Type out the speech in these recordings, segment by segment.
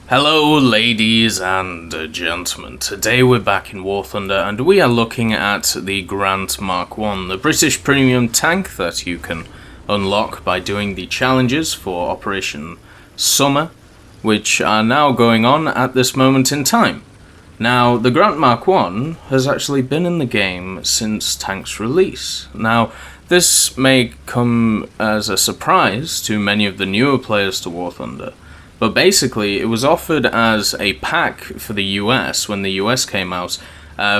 Hello ladies and gentlemen, today we're back in War Thunder and we are looking at the Grant Mk.1, the British premium tank that you can unlock by doing the challenges for Operation S.U.M.M.E.R, which are now going on at this moment in time. Now, the Grant Mk.1 has actually been in the game since tank's release. Now, this may come as a surprise to many of the newer players to War Thunder, but basically, it was offered as a pack for the US when the US came out,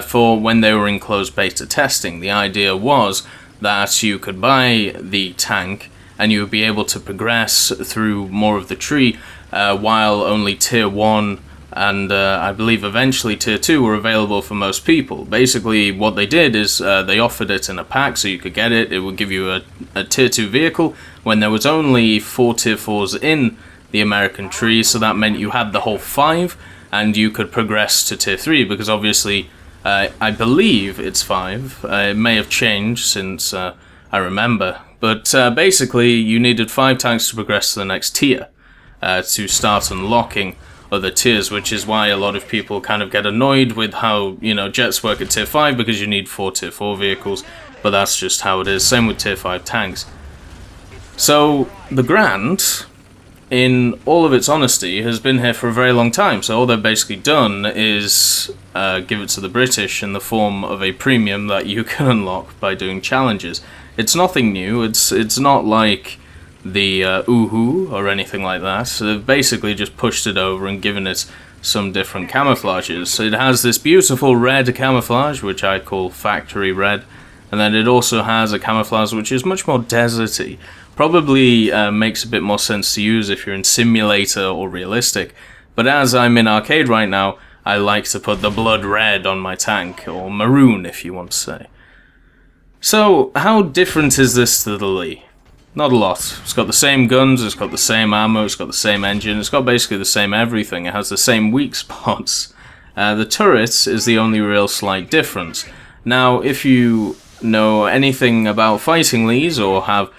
for when they were in closed beta testing. The idea was that you could buy the tank and you would be able to progress through more of the tree, while only Tier 1 and I believe eventually Tier 2 were available for most people. Basically, what they did is they offered it in a pack so you could get it. It would give you a Tier 2 vehicle when there was only 4 Tier 4s in the American tree, so that meant you had the whole 5 and you could progress to Tier 3, because obviously I believe it's 5. It may have changed since I remember, but basically you needed 5 tanks to progress to the next tier to start unlocking other tiers, which is why a lot of people kind of get annoyed with how, you know, jets work at Tier 5 because you need 4 Tier 4 vehicles, but that's just how it is. Same with Tier 5 tanks. So the Grant, in all of its honesty, has been here for a very long time, so all they've basically done is give it to the British in the form of a premium that you can unlock by doing challenges. It's nothing new, it's not like the Uhu or anything like that, so they've basically just pushed it over and given it some different camouflages. So it has this beautiful red camouflage, which I call factory red, and then it also has a camouflage which is much more deserty. Probably makes a bit more sense to use if you're in simulator or realistic, but as I'm in arcade right now, I like to put the blood red on my tank, or maroon if you want to say. So, how different is this to the Lee? Not a lot. It's got the same guns, it's got the same ammo, it's got the same engine, it's got basically the same everything, it has the same weak spots. The turret is the only real slight difference. Now, if you know anything about fighting Lees, or have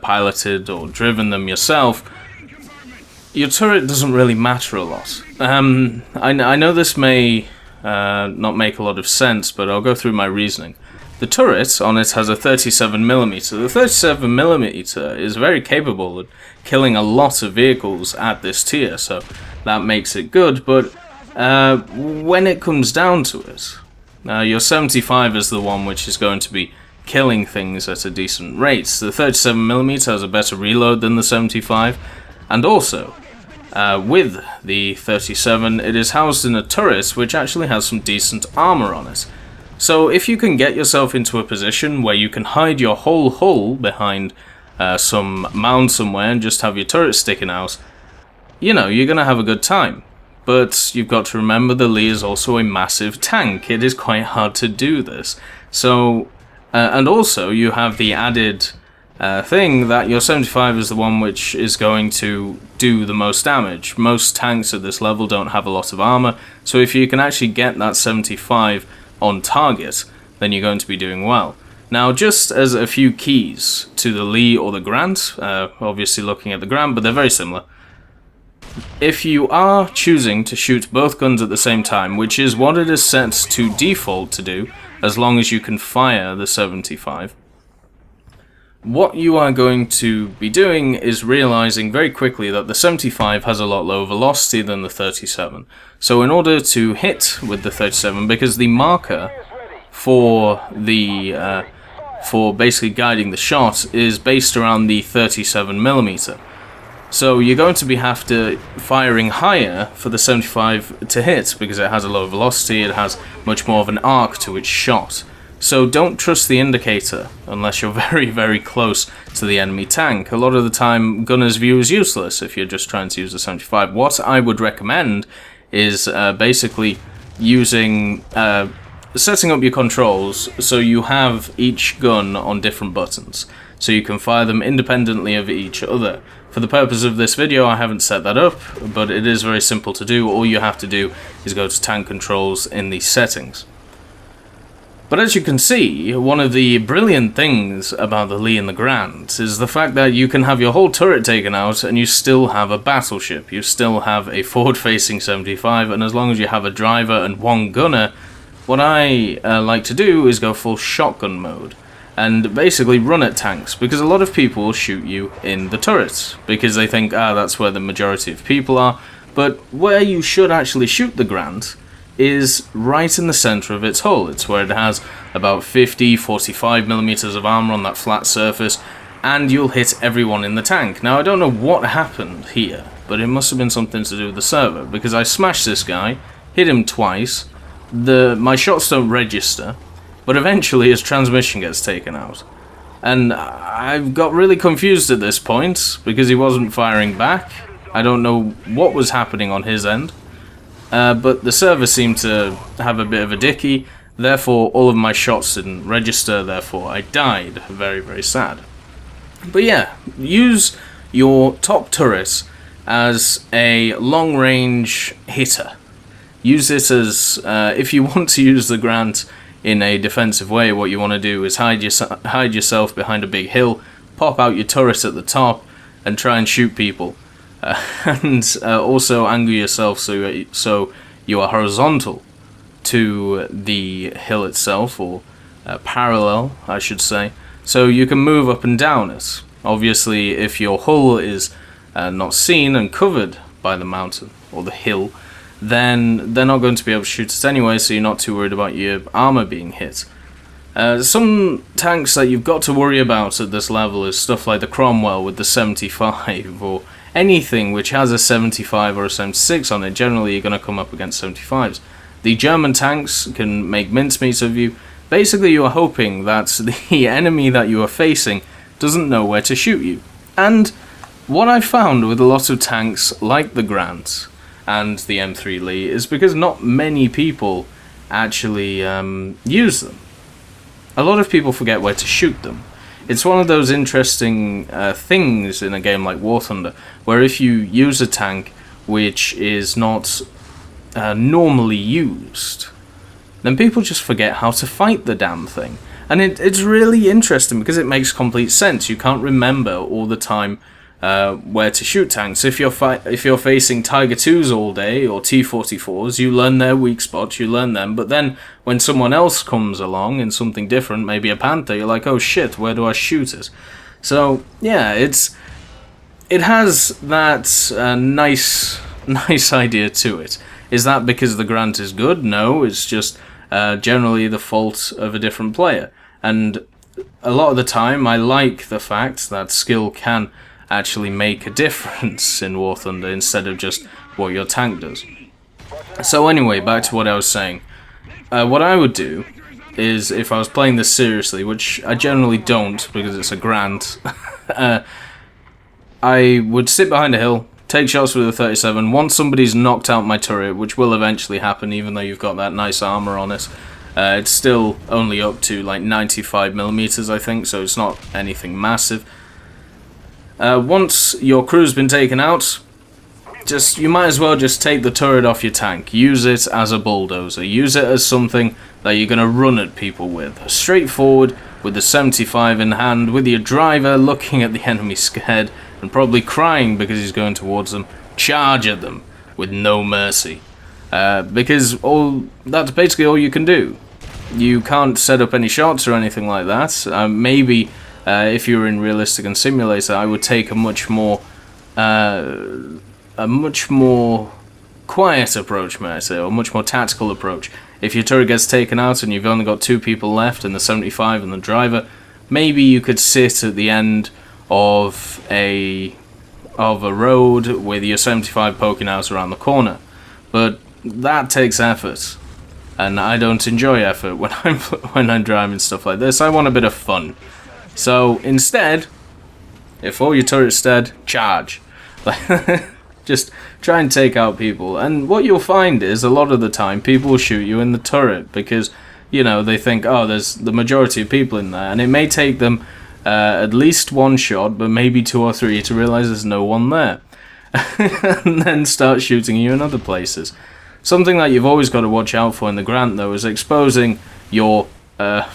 piloted or driven them yourself, your turret doesn't really matter a lot. I know this may not make a lot of sense, but I'll go through my reasoning. The turret on it has a 37mm. The 37mm is very capable of killing a lot of vehicles at this tier, so that makes it good, but when it comes down to it, your 75 is the one which is going to be killing things at a decent rate. The 37mm has a better reload than the 75, and also, with the 37, it is housed in a turret which actually has some decent armor on it. So if you can get yourself into a position where you can hide your whole hull behind some mound somewhere and just have your turret sticking out, you know, you're gonna have a good time. But you've got to remember the Lee is also a massive tank. It is quite hard to do this. So and also, you have the added thing that your 75 is the one which is going to do the most damage. Most tanks at this level don't have a lot of armor, so if you can actually get that 75 on target, then you're going to be doing well. Now, just as a few keys to the Lee or the Grant, obviously looking at the Grant, but they're very similar. If you are choosing to shoot both guns at the same time, which is what it is set to default to do, as long as you can fire the 75, what you are going to be doing is realizing very quickly that the 75 has a lot lower velocity than the 37. So in order to hit with the 37, because the marker for the for basically guiding the shot is based around the 37mm. So you're going to be firing higher for the 75 to hit, because it has a lower velocity, it has much more of an arc to its shot. So don't trust the indicator unless you're very, very close to the enemy tank. A lot of the time, gunner's view is useless if you're just trying to use the 75. What I would recommend is basically using, setting up your controls so you have each gun on different buttons, so you can fire them independently of each other. For the purpose of this video, I haven't set that up, but it is very simple to do. All you have to do is go to tank controls in the settings. But as you can see, one of the brilliant things about the Lee and the Grant is the fact that you can have your whole turret taken out and you still have a battleship. You still have a forward-facing 75, and as long as you have a driver and one gunner, what I like to do is go full shotgun mode and basically run at tanks, because a lot of people will shoot you in the turrets because they think, that's where the majority of people are. But where you should actually shoot the Grant is right in the center of its hull. It's where it has about 45mm of armor on that flat surface, and you'll hit everyone in the tank. Now, I don't know what happened here, but it must have been something to do with the server, because I smashed this guy, hit him twice, my shots don't register, but eventually his transmission gets taken out. And I've got really confused at this point, because he wasn't firing back. I don't know what was happening on his end. But the server seemed to have a bit of a dicky, therefore all of my shots didn't register, therefore I died. Very, very sad. But yeah, use your top turret as a long-range hitter. Use it as, if you want to use the Grant in a defensive way, what you want to do is hide yourself behind a big hill, pop out your turret at the top, and try and shoot people. And also angle yourself so you are horizontal to the hill itself, or parallel, I should say, so you can move up and down it. Obviously, if your hull is not seen and covered by the mountain or the hill, then they're not going to be able to shoot it anyway, so you're not too worried about your armor being hit. Some tanks that you've got to worry about at this level is stuff like the Cromwell with the 75, or anything which has a 75 or a 76 on it. Generally, you're going to come up against 75s. The German tanks can make mincemeat of you. Basically, you are hoping that the enemy that you are facing doesn't know where to shoot you. And what I found with a lot of tanks like the Grant and the M3 Lee is because not many people actually use them. A lot of people forget where to shoot them. It's one of those interesting things in a game like War Thunder, where if you use a tank which is not normally used, then people just forget how to fight the damn thing. And it's really interesting because it makes complete sense. You can't remember all the time where to shoot tanks. If you're facing Tiger 2s all day, or T-44s, you learn their weak spots, you learn them, but then when someone else comes along in something different, maybe a Panther, you're like, oh shit, where do I shoot it? So, yeah, it has that nice idea to it. Is that because the Grant is good? No, it's just generally the fault of a different player. And a lot of the time, I like the fact that skill can actually make a difference in War Thunder instead of just what your tank does. So anyway, back to what I was saying. What I would do is, if I was playing this seriously, which I generally don't because it's a Grant, I would sit behind a hill, take shots with a 37. Once somebody's knocked out my turret, which will eventually happen even though you've got that nice armor on it, it's still only up to like 95mm, I think, so it's not anything massive. Once your crew's been taken out, you might as well just take the turret off your tank. Use it as a bulldozer. Use it as something that you're going to run at people with. Straightforward, with the 75 in hand, with your driver looking at the enemy scared, and probably crying because he's going towards them. Charge at them with no mercy. Because that's basically all you can do. You can't set up any shots or anything like that. Maybe if you were in Realistic and Simulator, I would take a much more quiet approach, may I say, or a much more tactical approach. If your turret gets taken out and you've only got 2 people left, and the 75 and the driver, maybe you could sit at the end of a road with your 75 poking out around the corner. But that takes effort, and I don't enjoy effort when I'm driving stuff like this. I want a bit of fun. So instead, if all your turret's dead, charge. Just try and take out people. And what you'll find is, a lot of the time, people will shoot you in the turret because, you know, they think, oh, there's the majority of people in there. And it may take them at least 1 shot, but maybe 2 or 3 to realize there's no one there. And then start shooting you in other places. Something that you've always got to watch out for in the Grant, though, is exposing your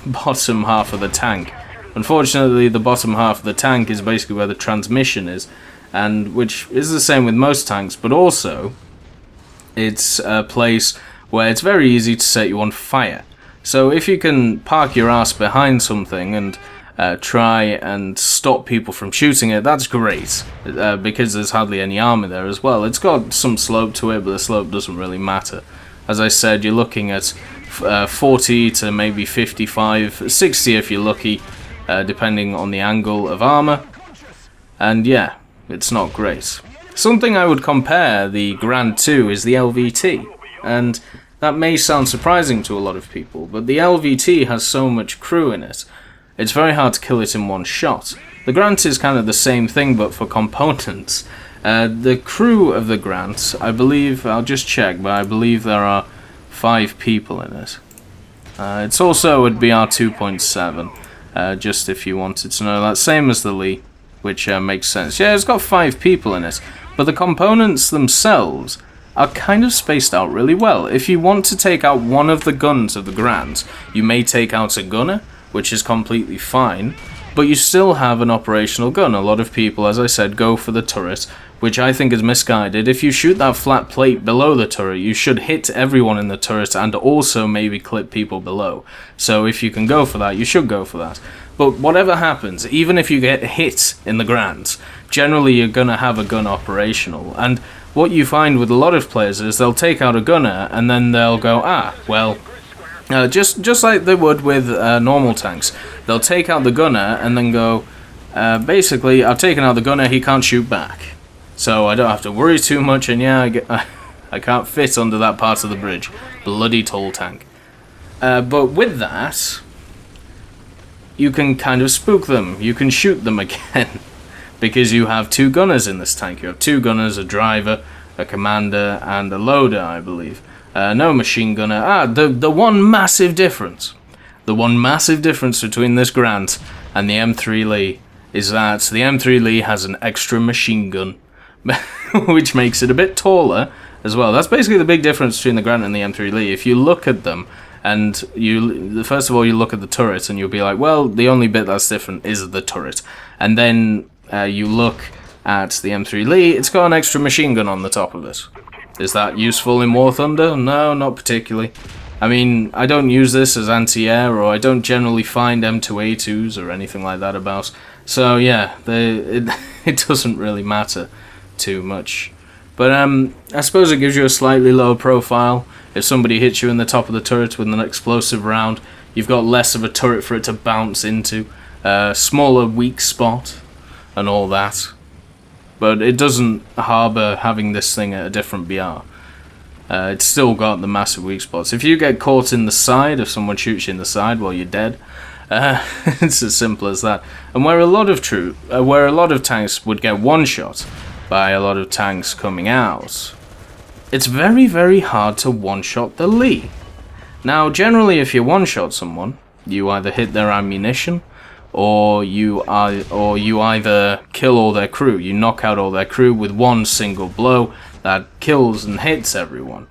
bottom half of the tank. Unfortunately, the bottom half of the tank is basically where the transmission is, and which is the same with most tanks, but also it's a place where it's very easy to set you on fire. So if you can park your ass behind something and try and stop people from shooting it, that's great, because there's hardly any armor there as well. It's got some slope to it, but the slope doesn't really matter. As I said, you're looking at 40 to maybe 55, 60 if you're lucky, depending on the angle of armor. And yeah, it's not great. Something I would compare the Grant to is the LVT, and that may sound surprising to a lot of people, but the LVT has so much crew in it, it's very hard to kill it in one shot. The Grant is kind of the same thing, but for components. The crew of the Grant, I believe, I'll just check, but I believe there are 5 people in it. It's also a BR 2.7, just if you wanted to know that, same as the Lee, which makes sense. Yeah, it's got 5 people in it, but the components themselves are kind of spaced out really well. If you want to take out one of the guns of the Grant, you may take out a gunner, which is completely fine, but you still have an operational gun. A lot of people, as I said, go for the turret, which I think is misguided. If you shoot that flat plate below the turret, you should hit everyone in the turret and also maybe clip people below. So if you can go for that, you should go for that. But whatever happens, even if you get hit in the Grant, generally you're going to have a gun operational. And what you find with a lot of players is they'll take out a gunner and then they'll go, just like they would with normal tanks. They'll take out the gunner and then go, basically, I've taken out the gunner, he can't shoot back. So I don't have to worry too much, and yeah, I can't fit under that part of the bridge. Bloody tall tank. But with that, you can kind of spook them. You can shoot them again. Because you have 2 gunners in this tank. You have 2 gunners, a driver, a commander, and a loader, I believe. No machine gunner. The one massive difference. The one massive difference between this Grant and the M3 Lee is that the M3 Lee has an extra machine gun, which makes it a bit taller as well. That's basically the big difference between the Grant and the M3 Lee. If you look at them, and first of all you look at the turret, and you'll be like, well, the only bit that's different is the turret. And then you look at the M3 Lee, it's got an extra machine gun on the top of it. Is that useful in War Thunder? No, not particularly. I mean, I don't use this as anti-air, or I don't generally find M2A2s or anything like that about. So yeah, it doesn't really matter too much. But I suppose it gives you a slightly lower profile. If somebody hits you in the top of the turret with an explosive round, you've got less of a turret for it to bounce into, smaller weak spot, and all that. But it doesn't harbour having this thing at a different BR. It's still got the massive weak spots. If you get caught in the side, if someone shoots you in the side while you're dead, it's as simple as that. And where a lot of tanks would get one shot by a lot of tanks coming out, it's very, very hard to one-shot the Lee. Now, generally, if you one-shot someone, you either hit their ammunition, or you either kill all their crew. You knock out all their crew with one single blow that kills and hits everyone.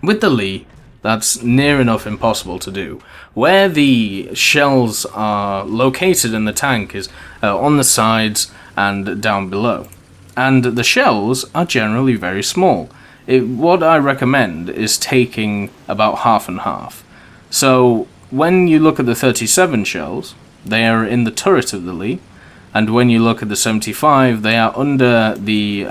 With the Lee, that's near enough impossible to do. Where the shells are located in the tank is on the sides and down below. And the shells are generally very small. What I recommend is taking about half and half. So when you look at the 37 shells, they are in the turret of the Lee, and when you look at the 75, they are under the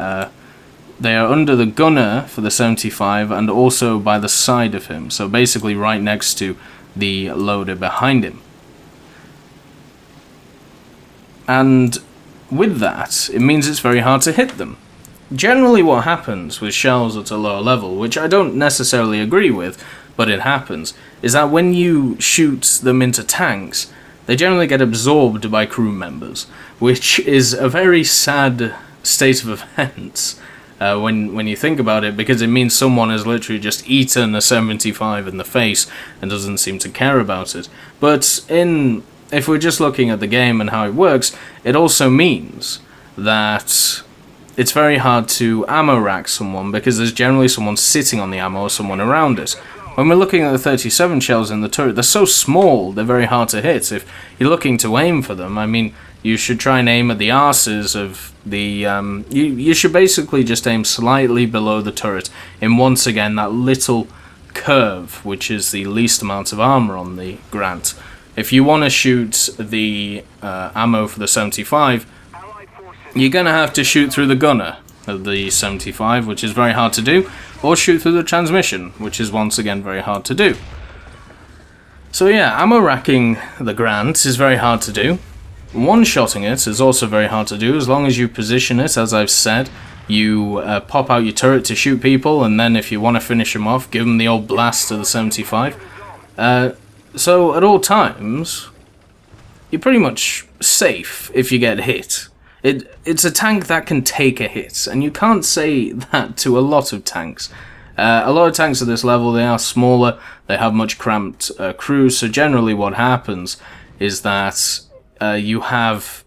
gunner for the 75, and also by the side of him. So basically, right next to the loader behind him. And with that, it means it's very hard to hit them. Generally, what happens with shells at a lower level, which I don't necessarily agree with, but it happens, is that when you shoot them into tanks, they generally get absorbed by crew members, which is a very sad state of events when you think about it, because it means someone has literally just eaten a 75 in the face and doesn't seem to care about it. But if we're just looking at the game and how it works, it also means that it's very hard to ammo rack someone, because there's generally someone sitting on the ammo or someone around it. When we're looking at the 37 shells in the turret, they're so small, they're very hard to hit. If you're looking to aim for them, I mean, you should try and aim at the arses of the... you should basically just aim slightly below the turret in, once again, that little curve, which is the least amount of armor on the Grant. If you want to shoot the ammo for the 75, you're going to have to shoot through the gunner of the 75, which is very hard to do, or shoot through the transmission, which is once again very hard to do. So yeah, ammo racking the Grant is very hard to do. One-shotting it is also very hard to do, as long as you position it, as I've said. You pop out your turret to shoot people, and then if you want to finish them off, give them the old blast to the 75. So at all times, you're pretty much safe if you get hit. It's a tank that can take a hit, and you can't say that to a lot of tanks. A lot of tanks at this level, they are smaller, they have much cramped crews, so generally what happens is that you have...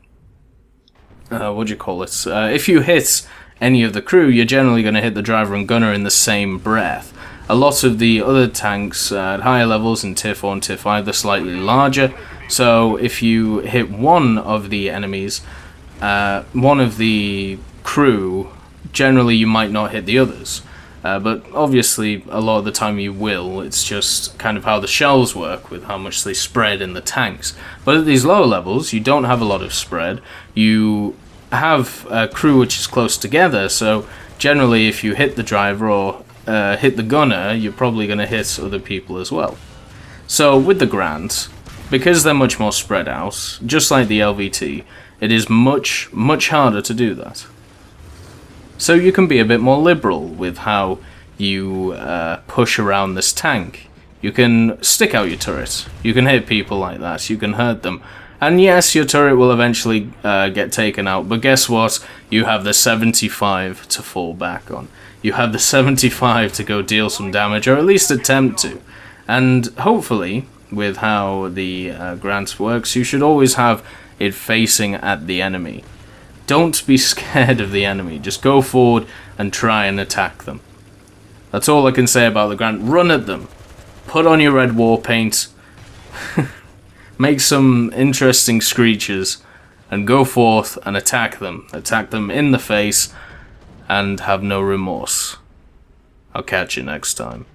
if you hit any of the crew, you're generally going to hit the driver and gunner in the same breath. A lot of the other tanks at higher levels, in Tier 4 and Tier 5, they're slightly larger, so if you hit one of the enemies, one of the crew, generally you might not hit the others. But obviously, a lot of the time you will. It's just kind of how the shells work, with how much they spread in the tanks. But at these lower levels, you don't have a lot of spread. You have a crew which is close together, so generally if you hit the driver or hit the gunner, you're probably going to hit other people as well. So with the Grant, because they're much more spread out, just like the LVT, it is much, much harder to do that. So you can be a bit more liberal with how you push around this tank. You can stick out your turret, you can hit people like that, you can hurt them. And yes, your turret will eventually get taken out, but guess what? You have the 75 to fall back on. You have the 75 to go deal some damage, or at least attempt to. And hopefully, with how the Grant works, you should always have it facing at the enemy. Don't be scared of the enemy, just go forward and try and attack them. That's all I can say about the Grant. Run at them, put on your red war paint, make some interesting screeches, and go forth and attack them. Attack them in the face, and have no remorse. I'll catch you next time.